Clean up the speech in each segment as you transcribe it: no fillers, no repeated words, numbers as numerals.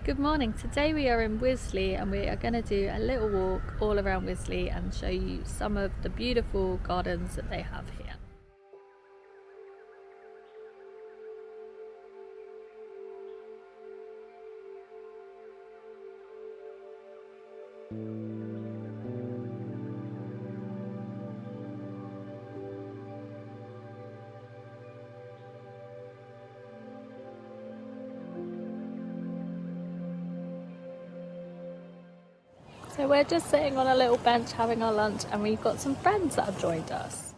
Good morning. Today we are in Wisley and we are going to do a little walk all around Wisley and show you some of the beautiful gardens that they have here. So we're just sitting on a little bench having our lunch and we've got some friends that have joined us.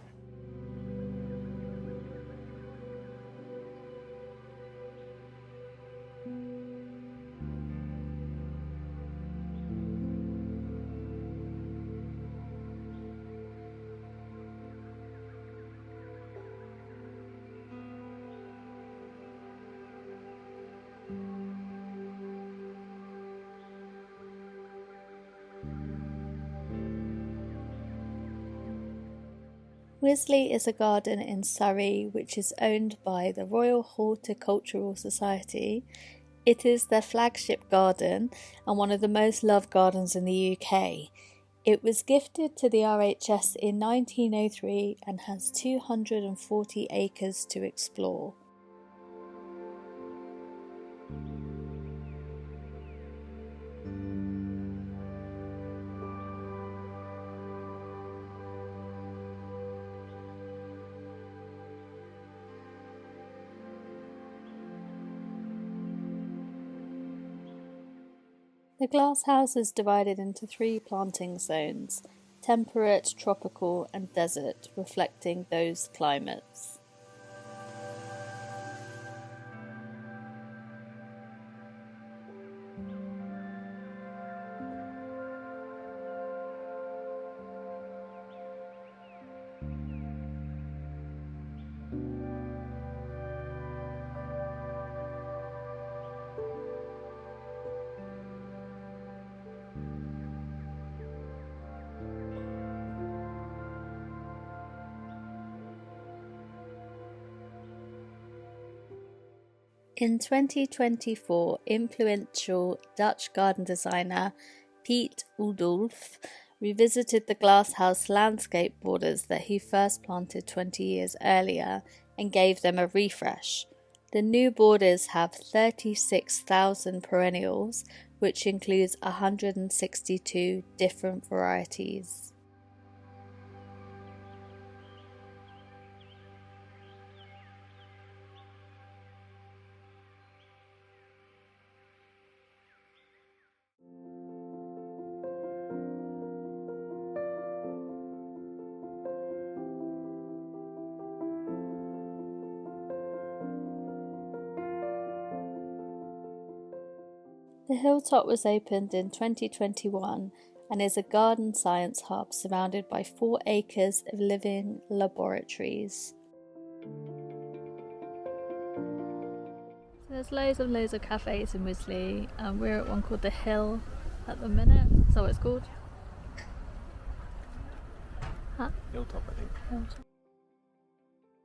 Wisley is a garden in Surrey which is owned by the Royal Horticultural Society. It is their flagship garden and one of the most loved gardens in the UK. It was gifted to the RHS in 1903 and has 240 acres to explore. The glasshouse is divided into 3 planting zones: temperate, tropical and desert, reflecting those climates. In 2024, influential Dutch garden designer Piet Oudolf revisited the glasshouse landscape borders that he first planted 20 years earlier and gave them a refresh. The new borders have 36,000 perennials, which includes 162 different varieties. The Hilltop was opened in 2021 and is a garden science hub surrounded by 4 acres of living laboratories. So there's loads of cafes in Wisley, and we're at one called the Hill at the minute. Is that what it's called? Hilltop, I think. Hilltop.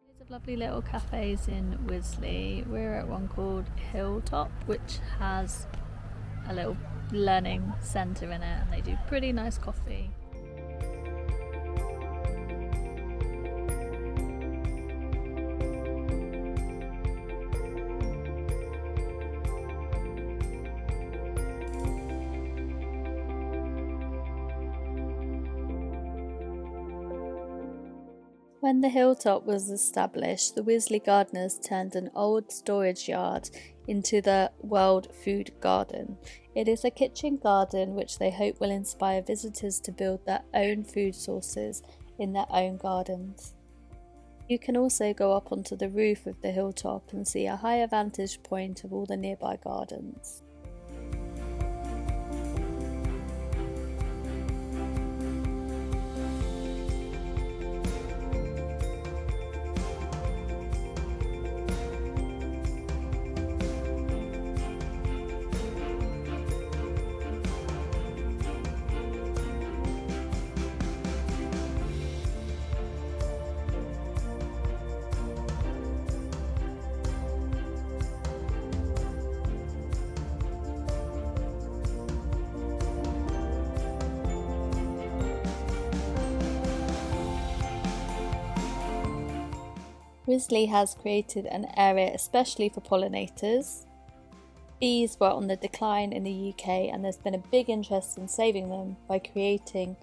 Loads of lovely little cafes in Wisley. We're at one called Hilltop, which has a little learning centre in it, and they do pretty nice coffee. When the Hilltop was established, the Wisley gardeners turned an old storage yard into the World Food Garden. It is a kitchen garden which they hope will inspire visitors to build their own food sources in their own gardens. You can also go up onto the roof of the Hilltop and see a higher vantage point of all the nearby gardens. Wisley has created an area especially for pollinators. Bees were on the decline in the UK, and there's been a big interest in saving them by creating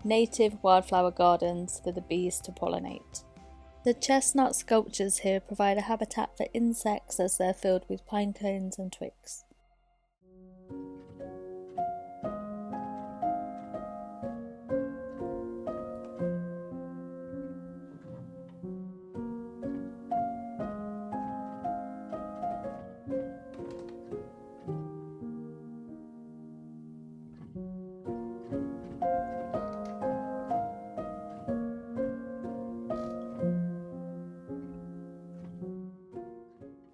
native wildflower gardens for the bees to pollinate. The chestnut sculptures here provide a habitat for insects as they're filled with pine cones and twigs.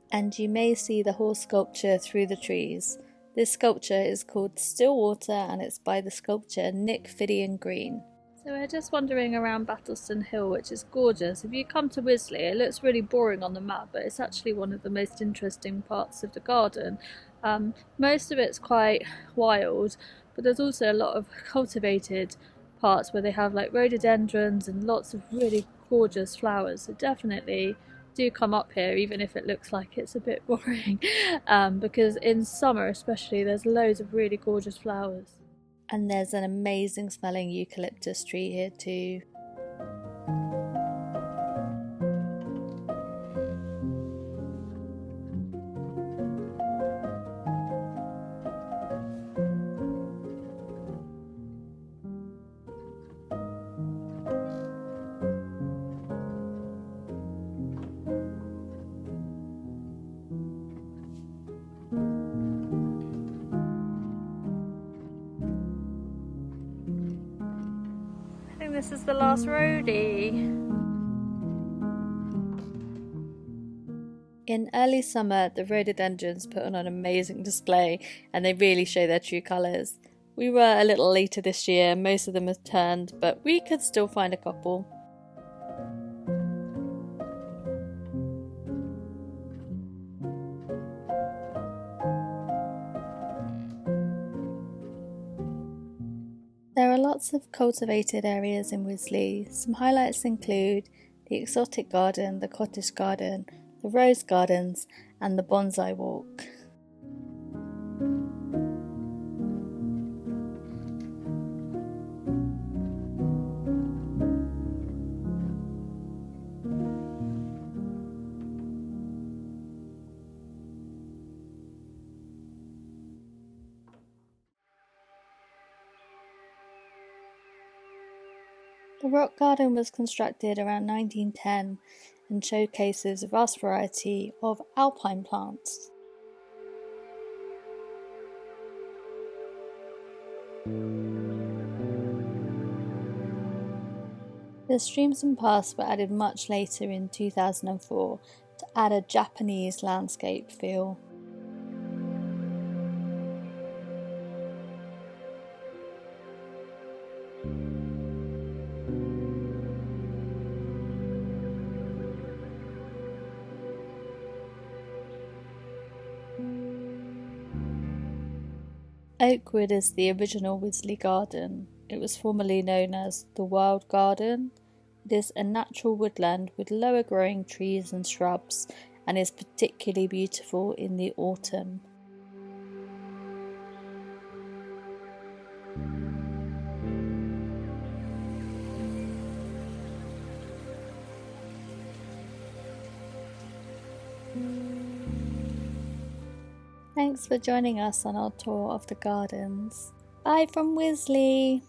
And you may see the horse sculpture through the trees. This sculpture is called Stillwater, and it's by the sculptor Nick Fidian Green. So we're just wandering around Batton Hill, which is gorgeous. If you come to Wisley, it looks really boring on the map, but it's actually one of the most interesting parts of the garden. Most of it's quite wild, but there's also a lot of cultivated parts where they have like rhododendrons and lots of really gorgeous flowers. So definitely do come up here, even if it looks like it's a bit boring, because in summer especially there's loads of really gorgeous flowers. And there's an amazing smelling eucalyptus tree here too. This is the last roadie. In early summer, the rhododendrons put on an amazing display, and they really show their true colours. We were a little later this year, most of them have turned, but we could still find a couple. There are lots of cultivated areas in Wisley. Some highlights include the exotic garden, the cottage garden, the rose gardens, and the bonsai walk. The rock garden was constructed around 1910 and showcases a vast variety of alpine plants. The streams and paths were added much later in 2004 to add a Japanese landscape feel. Oakwood is the original Wisley garden. It was formerly known as the Wild Garden. It is a natural woodland with lower growing trees and shrubs and is particularly beautiful in the autumn. Thanks for joining us on our tour of the gardens. Bye from Wisley!